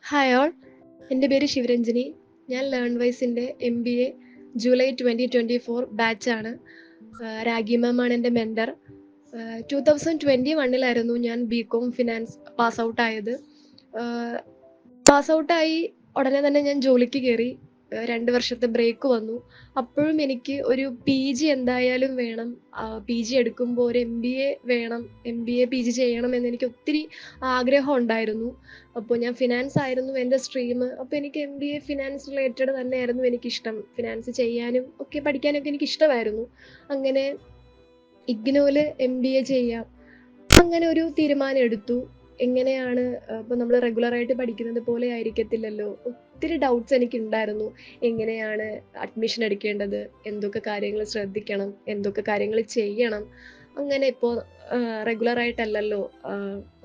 Hi all, എൻ്റെ പേര് ശിവരഞ്ജിനി. ഞാൻ ലേൺവൈസിൻ്റെ MBA ജൂലൈ 2024 ബാച്ചാണ്. രാഗി മാമാണ് എൻ്റെ മെൻറ്റർ. 2021 ഞാൻ BCom ഫിനാൻസ് പാസ് ഔട്ടായത്. പാസ് ഔട്ടായി ഉടനെ തന്നെ ഞാൻ ജോലിക്ക് കയറി. 2 വർഷത്തെ ബ്രേക്ക് വന്നു. അപ്പോഴും എനിക്ക് ഒരു PG എന്തായാലും വേണം. PG എടുക്കുമ്പോൾ ഒരു MBA വേണം. MBA PG ചെയ്യണമെന്ന് എനിക്ക് ഒത്തിരി ആഗ്രഹം ഉണ്ടായിരുന്നു. അപ്പോൾ ഞാൻ ഫിനാൻസ് ആയിരുന്നു എൻ്റെ സ്ട്രീം. അപ്പോൾ എനിക്ക് MBA ഫിനാൻസ് റിലേറ്റഡ് തന്നെയായിരുന്നു എനിക്കിഷ്ടം. ഫിനാൻസ് ചെയ്യാനും ഒക്കെ പഠിക്കാനൊക്കെ എനിക്കിഷ്ടമായിരുന്നു. അങ്ങനെ ഇഗ്നോയിൽ MBA ചെയ്യാം, അങ്ങനെ ഒരു തീരുമാനം എടുത്തു. എങ്ങനെയാണ് ഇപ്പൊ നമ്മൾ റെഗുലർ ആയിട്ട് പഠിക്കുന്നത് പോലെ ആയിരിക്കത്തില്ലല്ലോ. ഒത്തിരി ഡൗട്ട്സ് എനിക്കുണ്ടായിരുന്നു. എങ്ങനെയാണ് അഡ്മിഷൻ എടുക്കേണ്ടത്? എന്തൊക്കെ കാര്യങ്ങൾ ശ്രദ്ധിക്കണം? എന്തൊക്കെ കാര്യങ്ങൾ ചെയ്യണം? അങ്ങനെ ഇപ്പോൾ റെഗുലർ ആയിട്ടല്ലല്ലോ,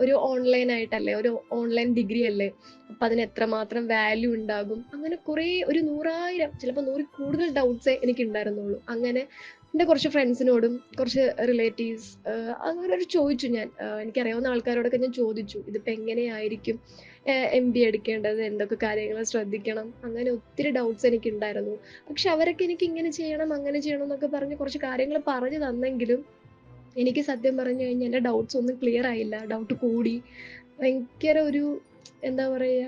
ഒരു ഓൺലൈൻ ആയിട്ടല്ലേ, ഒരു ഓൺലൈൻ ഡിഗ്രി അല്ലേ. അപ്പം അതിന് എത്രമാത്രം വാല്യൂ ഉണ്ടാകും? അങ്ങനെ കുറേ ഒരു 100,000 ചിലപ്പോൾ 100 കൂടുതൽ ഡൗട്ട്സേ എനിക്കുണ്ടായിരുന്നുള്ളൂ. അങ്ങനെ എൻ്റെ കുറച്ച് ഫ്രണ്ട്സിനോടും കുറച്ച് റിലേറ്റീവ്സ് അങ്ങനൊരു ചോദിച്ചു ഞാൻ. എനിക്കറിയാവുന്ന ആൾക്കാരോടൊക്കെ ഞാൻ ചോദിച്ചു. ഇതിപ്പോൾ എങ്ങനെയായിരിക്കും MBA എടുക്കേണ്ടത്? എന്തൊക്കെ കാര്യങ്ങൾ ശ്രദ്ധിക്കണം? അങ്ങനെ ഒത്തിരി ഡൗട്ട്സ് എനിക്കുണ്ടായിരുന്നു. പക്ഷെ അവരൊക്കെ എനിക്ക് ഇങ്ങനെ ചെയ്യണം, അങ്ങനെ ചെയ്യണം എന്നൊക്കെ പറഞ്ഞ് കുറച്ച് കാര്യങ്ങൾ പറഞ്ഞു തന്നെങ്കിലും എനിക്ക് സത്യം പറഞ്ഞു കഴിഞ്ഞാൽ എൻ്റെ ഡൗട്ട്സ് ഒന്നും ക്ലിയർ ആയില്ല. ഡൗട്ട് കൂടി. ഭയങ്കര ഒരു എന്താ പറയാ,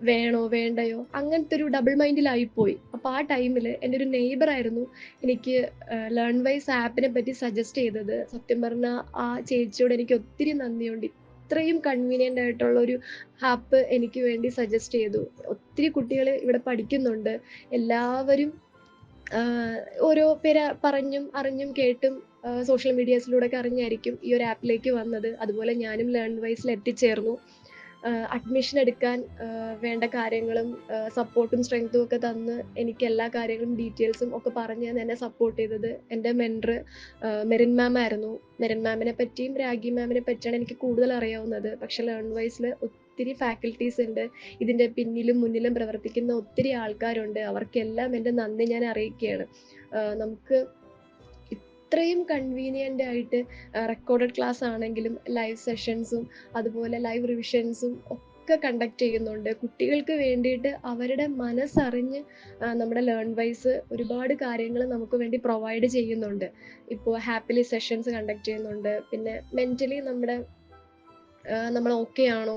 വേണോ വേണ്ടയോ അങ്ങനത്തെ ഒരു ഡബിൾ മൈൻഡിലായിപ്പോയി. അപ്പോൾ ആ ടൈമിൽ എൻ്റെ ഒരു നെയ്ബർ ആയിരുന്നു എനിക്ക് ലേൺവൈസ് ആപ്പിനെ പറ്റി സജസ്റ്റ് ചെയ്തത്. സത്യം പറഞ്ഞാൽ ആ ചേച്ചിയോട് എനിക്ക് ഒത്തിരി നന്ദിയുണ്ട്. ഇത്രയും കൺവീനിയൻ്റ് ആയിട്ടുള്ള ഒരു ആപ്പ് എനിക്ക് വേണ്ടി സജസ്റ്റ് ചെയ്തു. ഒത്തിരി കുട്ടികൾ ഇവിടെ പഠിക്കുന്നുണ്ട്. എല്ലാവരും ആഹ് ഓരോ പേര് പറഞ്ഞും അറിഞ്ഞും കേട്ടും സോഷ്യൽ മീഡിയാസിലൂടെയൊക്കെ അറിഞ്ഞായിരിക്കും ഈ ഒരു ആപ്പിലേക്ക് വന്നത്. അതുപോലെ ഞാനും ലേൺവൈസിൽ എത്തിച്ചേർന്നു. അഡ്മിഷൻ എടുക്കാൻ വേണ്ട കാര്യങ്ങളും സപ്പോർട്ടും സ്ട്രെങ്ത്തും ഒക്കെ തന്ന് എനിക്ക് എല്ലാ കാര്യങ്ങളും ഡീറ്റെയിൽസും ഒക്കെ പറഞ്ഞ് തന്ന് എന്നെ സപ്പോർട്ട് ചെയ്തത് എൻ്റെ മെൻറ്റർ മെറിൻ മാം ആയിരുന്നു. മെറിൻ മാമിനെ പറ്റിയും രാഗി മാമിനെ പറ്റിയാണ് എനിക്ക് കൂടുതൽ അറിയാവുന്നത്. പക്ഷേ ലേൺവൈസിൽ ഒത്തിരി ഫാക്കൽറ്റീസ് ഉണ്ട്. ഇതിൻ്റെ പിന്നിലും മുന്നിലും പ്രവർത്തിക്കുന്ന ഒത്തിരി ആൾക്കാരുണ്ട്. അവർക്കെല്ലാം എൻ്റെ നന്ദി ഞാൻ അറിയിക്കുകയാണ്. നമുക്ക് ഇത്രയും കൺവീനിയൻ്റ് ആയിട്ട് റെക്കോർഡഡ് ക്ലാസ് ആണെങ്കിലും ലൈവ് സെഷൻസും അതുപോലെ ലൈവ് റിവിഷൻസും ഒക്കെ കണ്ടക്ട് ചെയ്യുന്നുണ്ട്. കുട്ടികൾക്ക് വേണ്ടിയിട്ട് അവരുടെ മനസ്സറിഞ്ഞ് നമ്മുടെ ലേൺവൈസ് ഒരുപാട് കാര്യങ്ങൾ നമുക്ക് വേണ്ടി പ്രൊവൈഡ് ചെയ്യുന്നുണ്ട്. ഇപ്പോൾ ഹാപ്പിലി സെഷൻസ് കണ്ടക്ട് ചെയ്യുന്നുണ്ട്. പിന്നെ മെൻ്റലി നമ്മൾ ഓക്കെ ആണോ?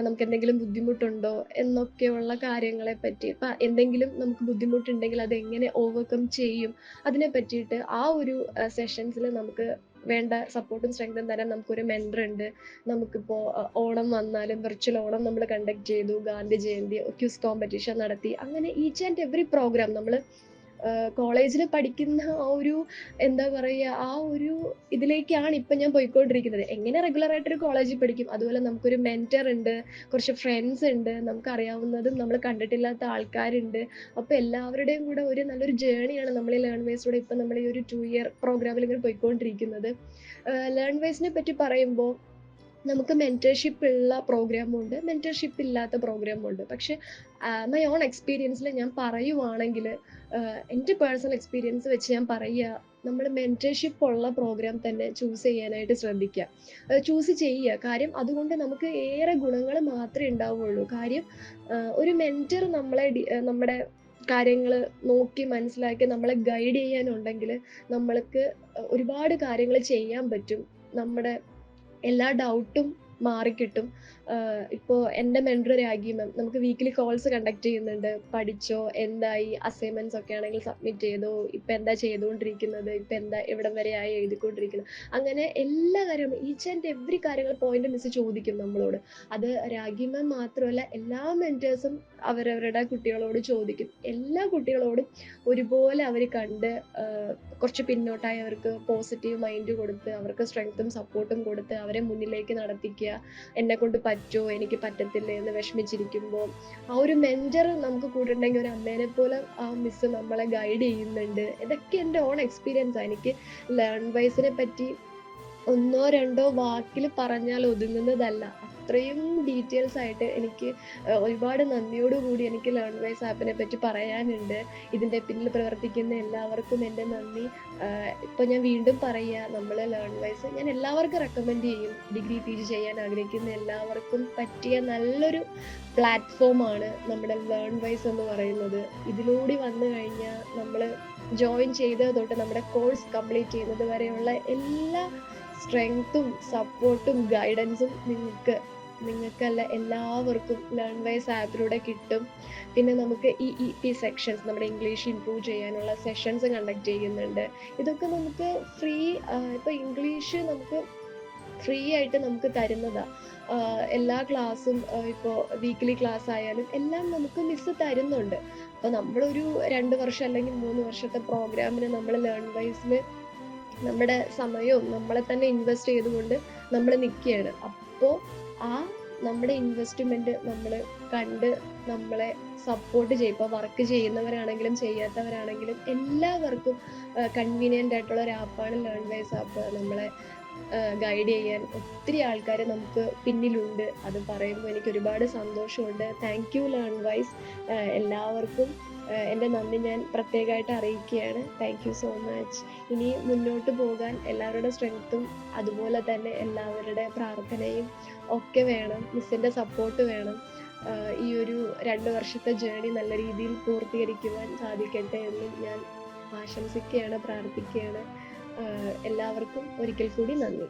നമുക്കെന്തെങ്കിലും ബുദ്ധിമുട്ടുണ്ടോ? എന്നൊക്കെയുള്ള കാര്യങ്ങളെ പറ്റി. ഇപ്പം എന്തെങ്കിലും നമുക്ക് ബുദ്ധിമുട്ടുണ്ടെങ്കിൽ അതെങ്ങനെ ഓവർകം ചെയ്യും? അതിനെ പറ്റിയിട്ട് ആ ഒരു സെഷൻസിൽ നമുക്ക് വേണ്ട സപ്പോർട്ടും സ്ട്രെങ്തും തരാൻ നമുക്കൊരു മെൻറ്റർ ഉണ്ട്. നമുക്കിപ്പോൾ ഓണം വന്നാലും വിർച്വൽ ഓണം നമ്മൾ കണ്ടക്ട് ചെയ്തു. ഗാന്ധി ജയന്തി, ക്വിസ് കോമ്പറ്റീഷൻ നടത്തി. അങ്ങനെ ഈച്ച് ആൻഡ് എവറി പ്രോഗ്രാം നമ്മൾ കോളേജിൽ പഠിക്കുന്ന ആ ഒരു എന്താ പറയുക, ആ ഒരു ഇതിലേക്കാണ് ഇപ്പം ഞാൻ പോയിക്കൊണ്ടിരിക്കുന്നത്. എങ്ങനെ റെഗുലർ ആയിട്ടൊരു കോളേജിൽ പഠിക്കും, അതുപോലെ നമുക്കൊരു മെൻറ്റർ ഉണ്ട്, കുറച്ച് ഫ്രണ്ട്സ് ഉണ്ട്, നമുക്കറിയാവുന്നതും നമ്മൾ കണ്ടിട്ടില്ലാത്ത ആൾക്കാരുണ്ട്. അപ്പോൾ എല്ലാവരുടെയും കൂടെ ഒരു നല്ലൊരു ജേണിയാണ് നമ്മൾ ഈ ലേൺവേസിലൂടെ ഇപ്പം നമ്മൾ ഈ ഒരു 2 ഇയർ പ്രോഗ്രാമിൽ ഇങ്ങനെ പോയിക്കൊണ്ടിരിക്കുന്നത്. ലേൺവേസിനെ പറ്റി പറയുമ്പോൾ നമുക്ക് മെൻറ്റർഷിപ്പ് ഉള്ള പ്രോഗ്രാമും ഉണ്ട്, മെൻറ്റർഷിപ്പ് ഇല്ലാത്ത പ്രോഗ്രാമും ഉണ്ട്. പക്ഷേ മൈ ഓൺ എക്സ്പീരിയൻസിൽ ഞാൻ പറയുവാണെങ്കിൽ, എൻ്റെ പേഴ്സണൽ എക്സ്പീരിയൻസ് വെച്ച് ഞാൻ പറയുക, നമ്മൾ മെൻറ്റർഷിപ്പ് ഉള്ള പ്രോഗ്രാം തന്നെ ചൂസ് ചെയ്യാനായിട്ട് ശ്രദ്ധിക്കുക. ചൂസ് ചെയ്യുക. കാര്യം അതുകൊണ്ട് നമുക്ക് ഏറെ ഗുണങ്ങൾ മാത്രമേ ഉണ്ടാവുകയുള്ളൂ. കാര്യം ഒരു മെൻറ്റർ നമ്മുടെ കാര്യങ്ങൾ നോക്കി മനസ്സിലാക്കി നമ്മളെ ഗൈഡ് ചെയ്യാനുണ്ടെങ്കിൽ നമ്മൾക്ക് ഒരുപാട് കാര്യങ്ങൾ ചെയ്യാൻ പറ്റും. നമ്മുടെ എല്ലാ ഡൗട്ടും മാറിക്കിട്ടും. ഇപ്പോൾ എൻ്റെ മെൻറ്റർ രാഗി മാം നമുക്ക് വീക്കിലി കോൾസ് കണ്ടക്ട് ചെയ്യുന്നുണ്ട്. പഠിച്ചോ? എന്തായി? അസൈൻമെൻറ്റ്സ് ഒക്കെ ആണെങ്കിൽ സബ്മിറ്റ് ചെയ്തോ? ഇപ്പം എന്താ ചെയ്തുകൊണ്ടിരിക്കുന്നത്? ഇപ്പം എന്താ എവിടം വരെയായി എഴുതിക്കൊണ്ടിരിക്കുന്നത്? അങ്ങനെ എല്ലാ കാര്യങ്ങളും ഈച്ച് ആൻഡ് എവറി കാര്യങ്ങൾ പോയിന്റ് മിസ് ചോദിക്കും നമ്മളോട്. അത് രാഗി മാം മാത്രമല്ല, എല്ലാ മെൻറ്റേഴ്സും അവരവരുടെ കുട്ടികളോട് ചോദിക്കും. എല്ലാ കുട്ടികളോടും ഒരുപോലെ അവർ കണ്ട് കുറച്ച് പിന്നോട്ടായവർക്ക് പോസിറ്റീവ് മൈൻഡ് കൊടുത്ത് അവർക്ക് സ്ട്രെങ്ത്തും സപ്പോർട്ടും കൊടുത്ത് അവരെ മുന്നിലേക്ക് നടത്തിക്കുക. എന്നെക്കൊണ്ട് പറ്റുമോ? എനിക്ക് പറ്റത്തില്ല എന്ന് വിഷമിച്ചിരിക്കുമ്പോൾ ആ ഒരു മെൻറ്റർ നമുക്ക് കൂടെ ഉണ്ടെങ്കിൽ ഒരു അമ്മേനെ പോലെ ആ മിസ്സ് നമ്മളെ ഗൈഡ് ചെയ്യുന്നുണ്ട്. ഇതൊക്കെ എൻ്റെ ഓൺ എക്സ്പീരിയൻസാണ്. എനിക്ക് ലേൺവൈസിനെ പറ്റി ഒന്നോ രണ്ടോ വാക്കിൽ പറഞ്ഞാൽ ഒതുങ്ങുന്നതല്ല. അത്രയും ഡീറ്റെയിൽസ് ആയിട്ട് എനിക്ക് ഒരുപാട് നന്ദിയോടുകൂടി എനിക്ക് ലേൺവൈസ് ആപ്പിനെ പറ്റി പറയാനുണ്ട്. ഇതിന്റെ പിന്നിൽ പ്രവർത്തിക്കുന്ന എല്ലാവർക്കും എൻ്റെ നന്ദി. ഇപ്പൊ ഞാൻ വീണ്ടും പറയാ, നമ്മള് ലേൺവൈസ് ഞാൻ എല്ലാവർക്കും റെക്കമെൻഡ് ചെയ്യും. ഡിഗ്രി, പിജി ചെയ്യാൻ ആഗ്രഹിക്കുന്ന എല്ലാവർക്കും പറ്റിയ നല്ലൊരു പ്ലാറ്റ്ഫോമാണ് നമ്മുടെ ലേൺവൈസ് എന്ന് പറയുന്നത്. ഇതിലൂടെ വന്നു കഴിഞ്ഞാൽ നമ്മള് ജോയിൻ ചെയ്തത് തൊട്ട് നമ്മുടെ കോഴ്സ് കംപ്ലീറ്റ് ചെയ്യുന്നത് വരെയുള്ള എല്ലാ സ്ട്രെങ്ത്തും സപ്പോർട്ടും ഗൈഡൻസും നിങ്ങൾക്കല്ല എല്ലാവർക്കും ലേൺവൈസ് ആപ്പിലൂടെ കിട്ടും. പിന്നെ നമുക്ക് ഈ ഇ സെക്ഷൻസ്, നമ്മുടെ ഇംഗ്ലീഷ് ഇംപ്രൂവ് ചെയ്യാനുള്ള സെഷൻസ് കണ്ടക്ട് ചെയ്യുന്നുണ്ട്. ഇതൊക്കെ നമുക്ക് ഫ്രീ. ഇപ്പോൾ ഇംഗ്ലീഷ് നമുക്ക് ഫ്രീ ആയിട്ട് നമുക്ക് തരുന്നതാ. എല്ലാ ക്ലാസ്സും ഇപ്പോൾ വീക്ക്ലി ക്ലാസ് ആയാലും എല്ലാം നമുക്ക് മിസ്സ് തരുന്നുണ്ട്. അപ്പോൾ നമ്മളൊരു 2 വർഷം അല്ലെങ്കിൽ 3 വർഷത്തെ പ്രോഗ്രാമിന് നമ്മൾ ലേൺവൈസിൽ നമ്മുടെ സമയവും നമ്മളെ തന്നെ ഇൻവെസ്റ്റ് ചെയ്തുകൊണ്ട് നമ്മൾ നിൽക്കുകയാണ്. അപ്പോൾ ആ നമ്മുടെ ഇൻവെസ്റ്റ്മെന്റ് നമ്മൾ കണ്ട് നമ്മളെ സപ്പോർട്ട് ചെയ്യും. ഇപ്പോൾ വർക്ക് ചെയ്യുന്നവരാണെങ്കിലും ചെയ്യാത്തവരാണെങ്കിലും എല്ലാവർക്കും കൺവീനിയൻ്റ് ആയിട്ടുള്ള ഒരു ആപ്പാണ് ലേൺവൈസ് ആപ്പ്. നമ്മളെ ഗൈഡ് ചെയ്യാൻ ഒത്തിരി ആൾക്കാർ നമുക്ക് പിന്നിലുണ്ട്. അത് പറയുമ്പോൾ എനിക്ക് ഒരുപാട് സന്തോഷമുണ്ട്. Thank you Learnwise. എല്ലാവർക്കും എൻ്റെ നന്ദി ഞാൻ പ്രത്യേകമായിട്ട് അറിയിക്കുകയാണ്. Thank you so much. ഇനി മുന്നോട്ട് പോകാൻ എല്ലാവരുടെ സ്ട്രെങ്ത്തും അതുപോലെ തന്നെ എല്ലാവരുടെ പ്രാർത്ഥനയും ഒക്കെ വേണം. മിസ്സിൻ്റെ സപ്പോർട്ട് വേണം. ഈ ഒരു 2 വർഷത്തെ ജേർണി നല്ല രീതിയിൽ പൂർത്തീകരിക്കുവാൻ സാധിക്കട്ടെ എന്ന് ഞാൻ ആശംസിക്കുകയാണ്, പ്രാർത്ഥിക്കുകയാണ്. എല്ലാവർക്കും ഒരിക്കൽ കൂടി നന്ദി.